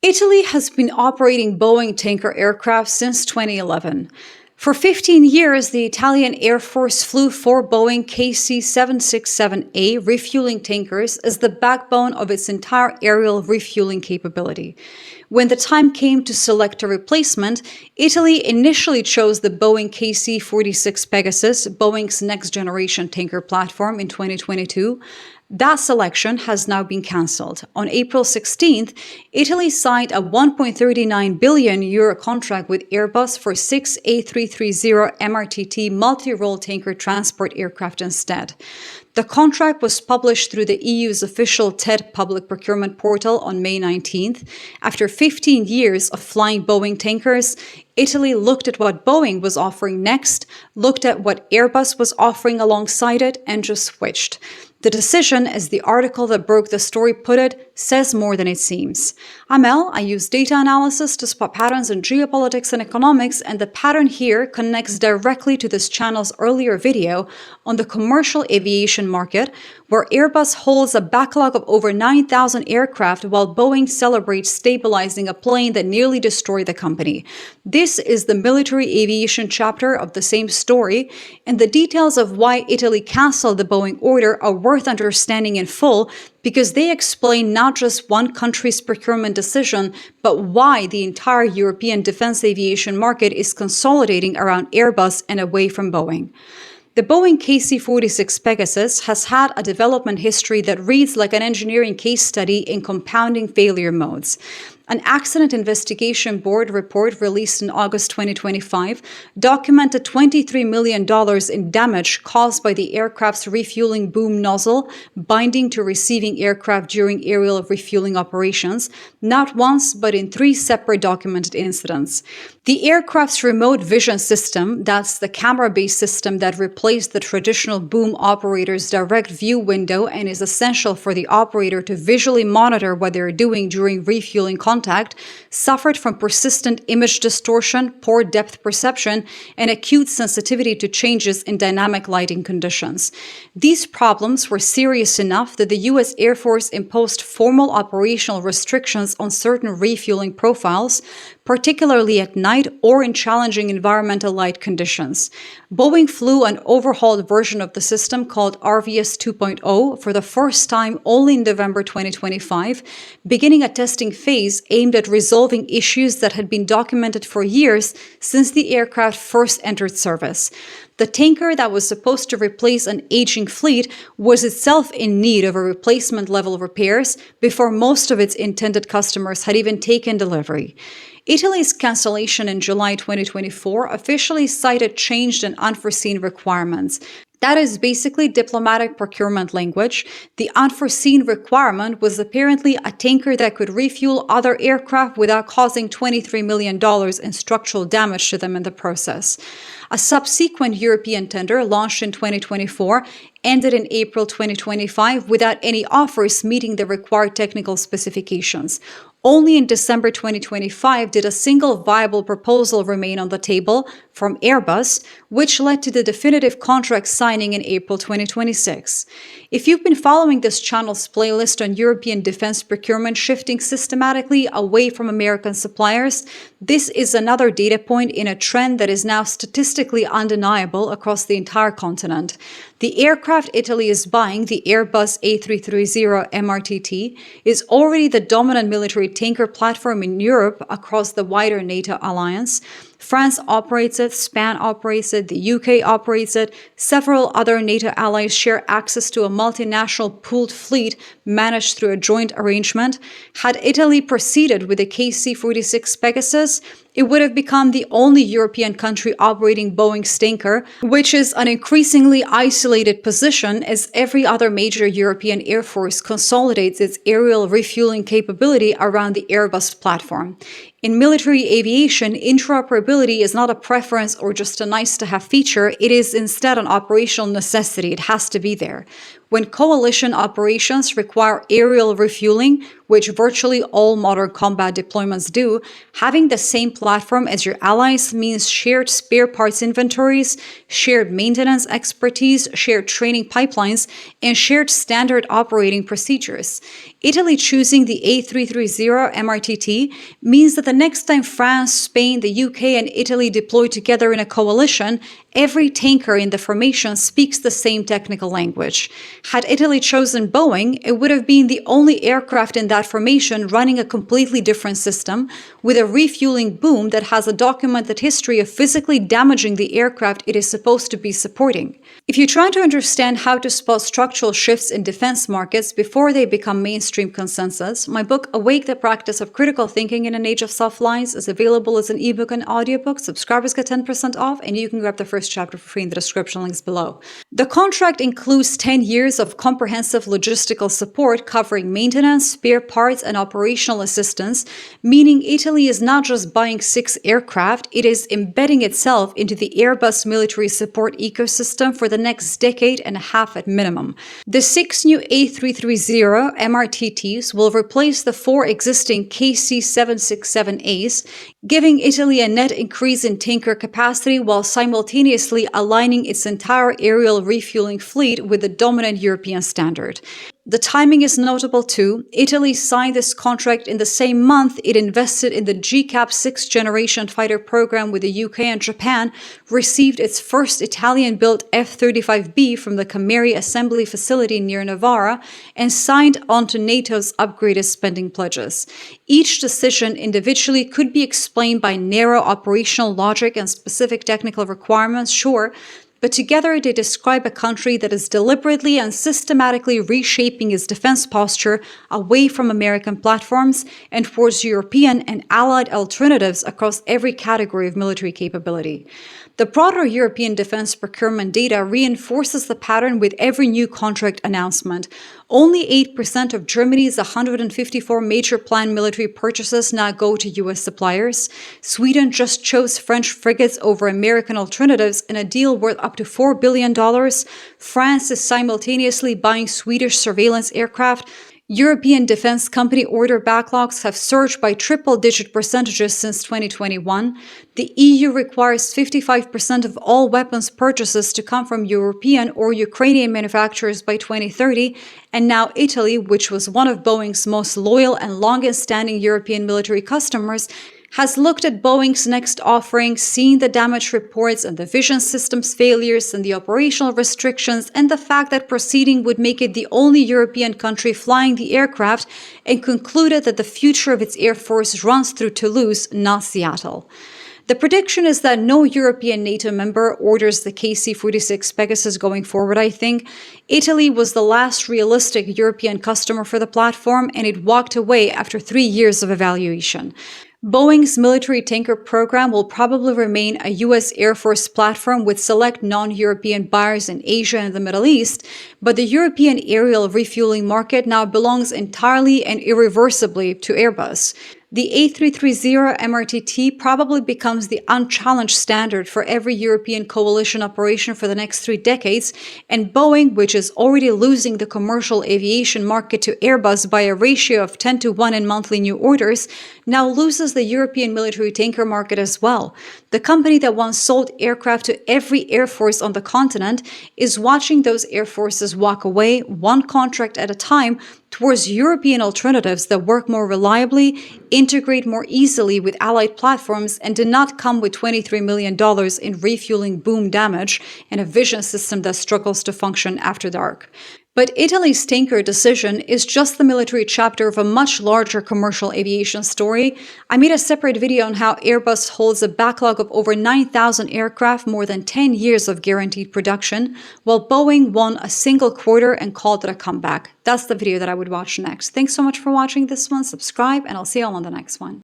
Italy has been operating Boeing tanker aircraft since 2011. For 15 years, the Italian Air Force flew 4 Boeing KC-767A refueling tankers as the backbone of its entire aerial refueling capability. When the time came to select a replacement, Italy initially chose the Boeing KC-46 Pegasus, Boeing's next-generation tanker platform, in 2022. That selection has now been cancelled. On April 16th, Italy signed a €1.39 billion contract with Airbus for 6 A330 MRTT multi-role tanker transport aircraft instead. The contract was published through the EU's official TED public procurement portal on May 19th. After 15 years of flying Boeing tankers, Italy looked at what Boeing was offering next, looked at what Airbus was offering alongside it, and just switched. The decision, as the article that broke the story put it, says more than it seems. I'm Elle. I use data analysis to spot patterns in geopolitics and economics, and the pattern here connects directly to this channel's earlier video on the commercial aviation market, where Airbus holds a backlog of over 9,000 aircraft while Boeing celebrates stabilizing a plane that nearly destroyed the company. This is the military aviation chapter of the same story, and the details of why Italy canceled the Boeing order are worth understanding in full because they explain not just one country's procurement decision, but why the entire European defense aviation market is consolidating around Airbus and away from Boeing. The Boeing KC-46 Pegasus has had a development history that reads like an engineering case study in compounding failure modes. An accident investigation board report released in August 2025 documented $23 million in damage caused by the aircraft's refueling boom nozzle binding to receiving aircraft during aerial refueling operations, not once but in 3 separate documented incidents. The aircraft's remote vision system, that's the camera-based system that replaced the traditional boom operator's direct view window and is essential for the operator to visually monitor what they're doing during refueling contact, suffered from persistent image distortion, poor depth perception, and acute sensitivity to changes in dynamic lighting conditions. These problems were serious enough that the U.S. Air Force imposed formal operational restrictions on certain refueling profiles, particularly at night or in challenging environmental light conditions. Boeing flew an overhauled version of the system called RVS 2.0 for the first time only in November 2025, beginning a testing phase aimed at resolving issues that had been documented for years since the aircraft first entered service. The tanker that was supposed to replace an aging fleet was itself in need of a replacement-level repairs before most of its intended customers had even taken delivery. Italy's cancellation in July 2024 officially cited changed and unforeseen requirements. That is basically diplomatic procurement language. The unforeseen requirement was apparently a tanker that could refuel other aircraft without causing $23 million in structural damage to them in the process. A subsequent European tender launched in 2024 ended in April 2025 without any offers meeting the required technical specifications. Only in December 2025 did a single viable proposal remain on the table from Airbus, which led to the definitive contract signing in April 2026. If you've been following this channel's playlist on European defense procurement shifting systematically away from American suppliers, this is another data point in a trend that is now statistically undeniable across the entire continent. The aircraft Italy is buying, the Airbus A330 MRTT, is already the dominant military tanker platform in Europe across the wider NATO alliance. France operates it, Spain operates it, the UK operates it. Several other NATO allies share access to a multinational pooled fleet managed through a joint arrangement. Had Italy proceeded with the KC-46 Pegasus, it would have become the only European country operating Boeing's tanker, which is an increasingly isolated position as every other major European air force consolidates its aerial refueling capability around the Airbus platform. In military aviation, interoperability is not a preference or just a nice-to-have feature. It is instead an operational necessity. It has to be there. When coalition operations require aerial refueling, which virtually all modern combat deployments do, having the same platform as your allies means shared spare parts inventories, shared maintenance expertise, shared training pipelines, and shared standard operating procedures. Italy choosing the A330 MRTT means that the next time France, Spain, the UK, and Italy deploy together in a coalition, every tanker in the formation speaks the same technical language. Had Italy chosen Boeing, it would have been the only aircraft in that formation running a completely different system, with a refueling boom that has a documented history of physically damaging the aircraft it is supposed to be supporting. If you try to understand how to spot structural shifts in defense markets before they become mainstream consensus, my book Awake the Practice of Critical Thinking in an Age of Soft Lies is available as an ebook and audiobook. Subscribers get 10% off, and you can grab the first chapter for free in the description links below. The contract includes 10 years of comprehensive logistical support covering maintenance, spare parts, and operational assistance, meaning Italy is not just buying 6 aircraft, it is embedding itself into the Airbus military support ecosystem for the next decade and a half at minimum. The 6 new A330 MRTTs will replace the 4 existing KC-46 giving Italy a net increase in tanker capacity while simultaneously aligning its entire aerial refueling fleet with the dominant European standard. The timing is notable too. Italy signed this contract in the same month it invested in the GCAP 6th generation fighter program with the UK, and Japan received its first Italian-built F-35B from the Cameri assembly facility near Novara and signed onto NATO's upgraded spending pledges. Each decision individually could be explained by narrow operational logic and specific technical requirements, sure, but together they describe a country that is deliberately and systematically reshaping its defense posture away from American platforms and towards European and allied alternatives across every category of military capability. The broader European defense procurement data reinforces the pattern with every new contract announcement. Only 8% of Germany's 154 major planned military purchases now go to US suppliers. Sweden just chose French frigates over American alternatives in a deal worth up to $4 billion. France is simultaneously buying Swedish surveillance aircraft. European defense company order backlogs have surged by triple-digit percentages since 2021. The EU requires 55% of all weapons purchases to come from European or Ukrainian manufacturers by 2030, and now Italy, which was one of Boeing's most loyal and longest-standing European military customers, has looked at Boeing's next offering, seen the damage reports and the vision systems failures and the operational restrictions and the fact that proceeding would make it the only European country flying the aircraft, and concluded that the future of its air force runs through Toulouse, not Seattle. The prediction is that no European NATO member orders the KC-46 Pegasus going forward, I think. Italy was the last realistic European customer for the platform, and it walked away after 3 years of evaluation. Boeing's military tanker program will probably remain a U.S. Air Force platform with select non-European buyers in Asia and the Middle East, but the European aerial refueling market now belongs entirely and irreversibly to Airbus. The A330 MRTT probably becomes the unchallenged standard for every European coalition operation for the next 3 decades, and Boeing, which is already losing the commercial aviation market to Airbus by a ratio of 10-1 in monthly new orders, now loses the European military tanker market as well. The company that once sold aircraft to every air force on the continent is watching those air forces walk away, one contract at a time, towards European alternatives that work more reliably, integrate more easily with allied platforms, and do not come with $23 million in refueling boom damage and a vision system that struggles to function after dark. But Italy's tanker decision is just the military chapter of a much larger commercial aviation story. I made a separate video on how Airbus holds a backlog of over 9,000 aircraft, more than 10 years of guaranteed production, while Boeing won a single quarter and called it a comeback. That's the video that I would watch next. Thanks so much for watching this one. Subscribe, and I'll see you all on the next one.